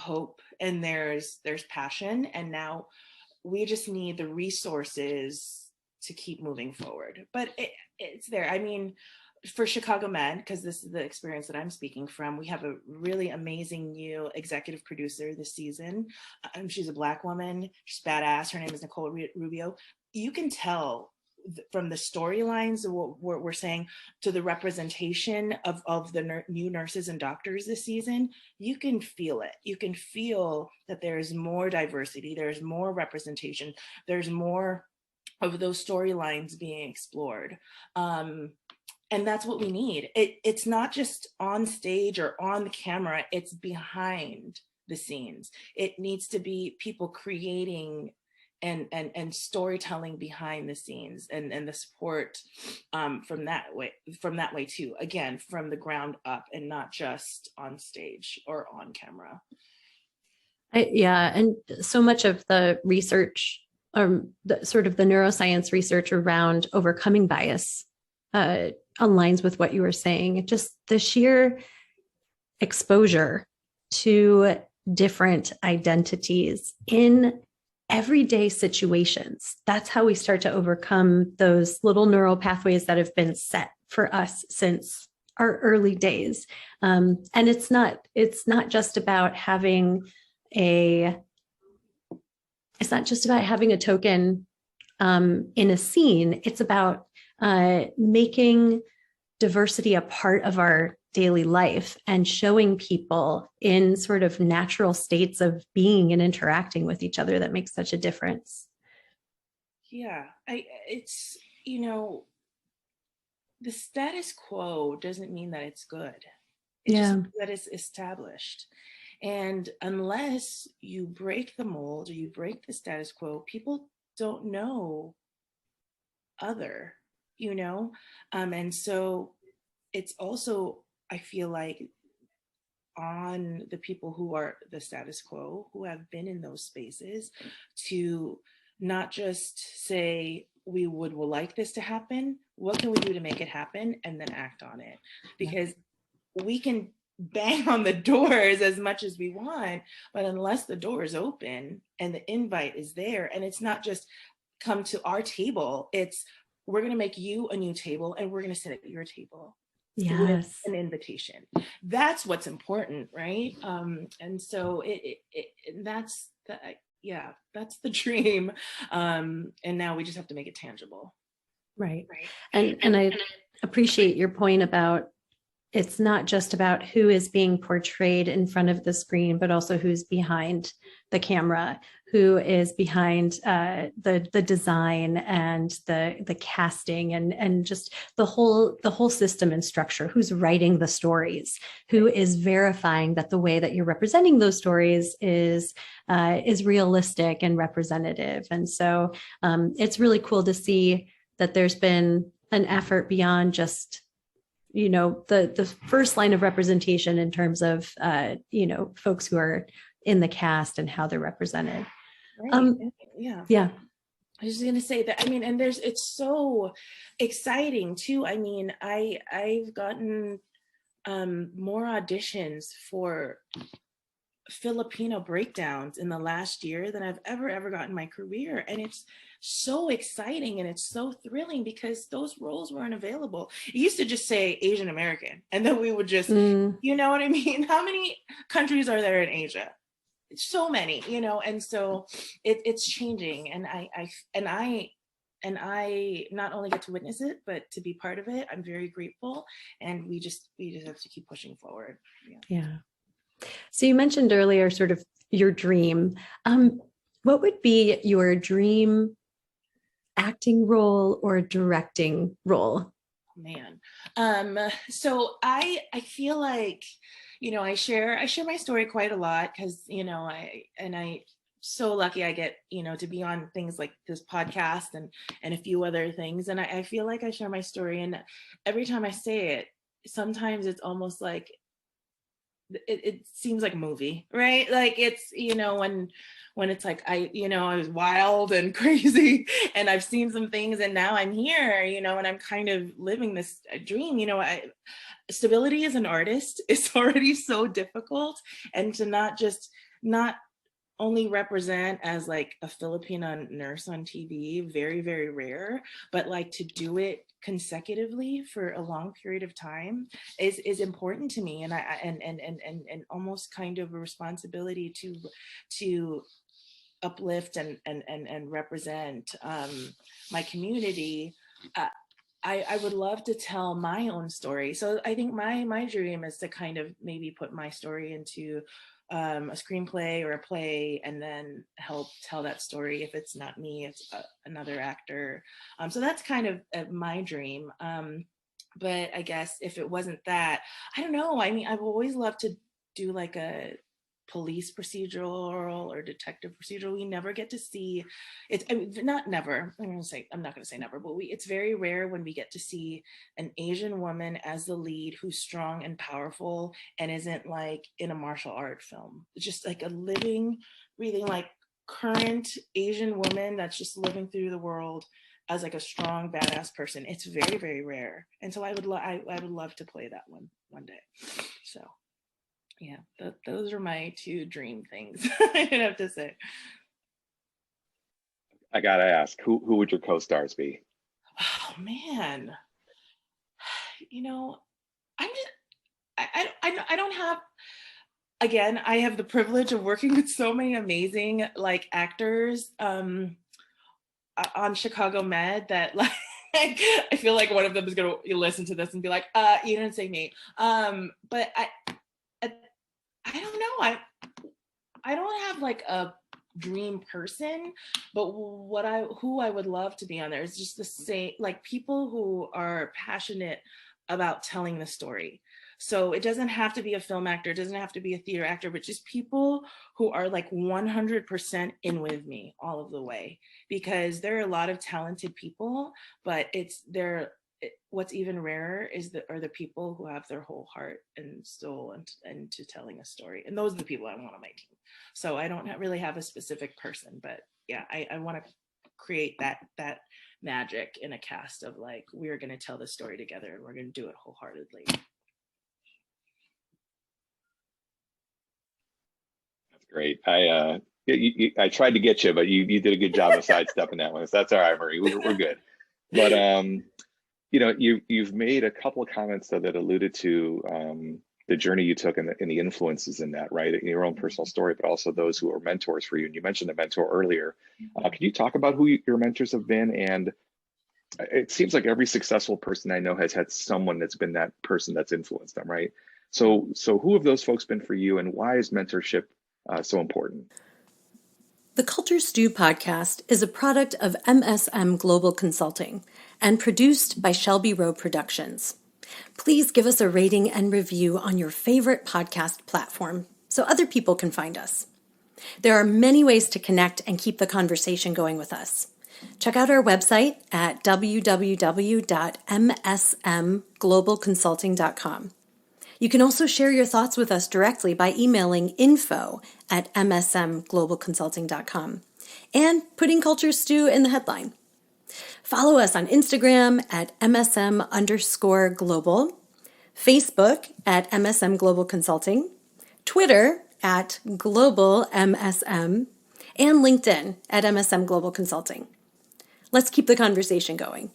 hope and there's passion, and now we just need the resources to keep moving forward. But it's there. I mean, for Chicago Med, because this is the experience that I'm speaking from, we have a really amazing new executive producer this season. She's a Black woman. She's badass. Her name is Nicole Rubio. You can tell from the storylines of what we're saying to the representation of the new nurses and doctors this season, you can feel it. You can feel that there's more diversity, there's more representation, there's more of those storylines being explored. And that's what we need. It's not just on stage or on the camera, it's behind the scenes. It needs to be people creating and storytelling behind the scenes, and the support from that way too. Again, from the ground up and not just on stage or on camera. Yeah, and so much of the research, the sort of the neuroscience research around overcoming bias aligns with what you were saying. Just the sheer exposure to different identities in everyday situations. That's how we start to overcome those little neural pathways that have been set for us since our early days. And it's not just about having a token in a scene. It's about making diversity a part of our daily life and showing people in sort of natural states of being and interacting with each other that makes such a difference. Yeah, it's, you know, the status quo doesn't mean that it's good. It just means that it's established. And unless you break the mold or you break the status quo, people don't know other, you know? And so it's also, I feel like, on the people who are the status quo, who have been in those spaces, to not just say, we would like this to happen, what can we do to make it happen, and then act on it. Because we can bang on the doors as much as we want, but unless the door is open and the invite is there, and it's not just come to our table, it's we're going to make you a new table and we're going to sit at your table. Yes. With an invitation. That's what's important, right? And so that's the dream. And now we just have to make it tangible. Right. And I appreciate your point about it's not just about who is being portrayed in front of the screen, but also who's behind the camera, who is behind the design and the casting and just the whole system and structure, who's writing the stories, who is verifying that the way that you're representing those stories is realistic and representative. And so it's really cool to see that there's been an effort beyond just, you know, the first line of representation in terms of, you know, folks who are in the cast and how they're represented. Right. Yeah. I was just going to say that, I mean, and it's so exciting too. I mean, I've gotten more auditions for Filipino breakdowns in the last year than I've ever gotten in my career. And it's so exciting and it's so thrilling because those roles weren't available. It used to just say Asian American, and then we would just, you know what I mean? How many countries are there in Asia? So many, you know, and so it's changing, and I not only get to witness it, but to be part of it. I'm very grateful, and we just have to keep pushing forward. Yeah. So you mentioned earlier sort of your dream. What would be your dream acting role or directing role? Man. So I feel like, you know, I share my story quite a lot because, you know, I so lucky I get, you know, to be on things like this podcast and a few other things. And I feel like I share my story, and every time I say it, sometimes it's almost like it seems like a movie, right? Like it's, you know, when it's like, I was wild and crazy and I've seen some things and now I'm here, you know, and I'm kind of living this dream, you know. Stability as an artist is already so difficult, and to not just not only represent as like a Filipino nurse on TV, very, very rare, but like to do it consecutively for a long period of time is important to me. And and almost kind of a responsibility to uplift and represent my community. I would love to tell my own story. So I think my dream is to kind of maybe put my story into a screenplay or a play, and then help tell that story. If it's not me, it's another actor. So that's kind of my dream. But I guess if it wasn't that, I don't know. I mean, I've always loved to do like a police procedural or detective procedural. We never get to see it. I mean, not never. I'm not going to say never, but it's very rare when we get to see an Asian woman as the lead who's strong and powerful and isn't like in a martial art film. It's just like a living, breathing, like current Asian woman that's just living through the world as like a strong, badass person. It's very, very rare. And so I would love to play that one day. So yeah, those are my two dream things. I'd have to say. I gotta ask, who would your co-stars be? Oh man, you know, I'm just I don't have. Again, I have the privilege of working with so many amazing like actors on Chicago Med that like. I feel like one of them is gonna listen to this and be like, you didn't say me. But I don't know. I don't have like a dream person, but who I would love to be on there is just the same, like people who are passionate about telling the story. So it doesn't have to be a film actor, it doesn't have to be a theater actor, but just people who are like 100% in with me all of the way. Because there are a lot of talented people, but what's even rarer is the people who have their whole heart and soul and to telling a story. And those are the people I want on my team. So I don't really have a specific person, but yeah, I want to create that magic in a cast of like, we're going to tell the story together and we're going to do it wholeheartedly. That's great. I tried to get you, but you did a good job of sidestepping that one. So that's all right, Marie. We're good. But you know, you've made a couple of comments though that alluded to the journey you took and the influences in that, right? In your own personal story, but also those who are mentors for you. And you mentioned a mentor earlier. Can you talk about who your mentors have been? And it seems like every successful person I know has had someone that's been that person that's influenced them, right? So who have those folks been for you, and why is mentorship so important? The Culture Stew podcast is a product of MSM Global Consulting and produced by Shelby Rowe Productions. Please give us a rating and review on your favorite podcast platform so other people can find us. There are many ways to connect and keep the conversation going with us. Check out our website at www.msmglobalconsulting.com. You can also share your thoughts with us directly by emailing info@msmglobalconsulting.com and putting Culture Stew in the headline. Follow us on Instagram at MSM_global, Facebook at MSM Global Consulting, Twitter at Global MSM, and LinkedIn at MSM Global Consulting. Let's keep the conversation going.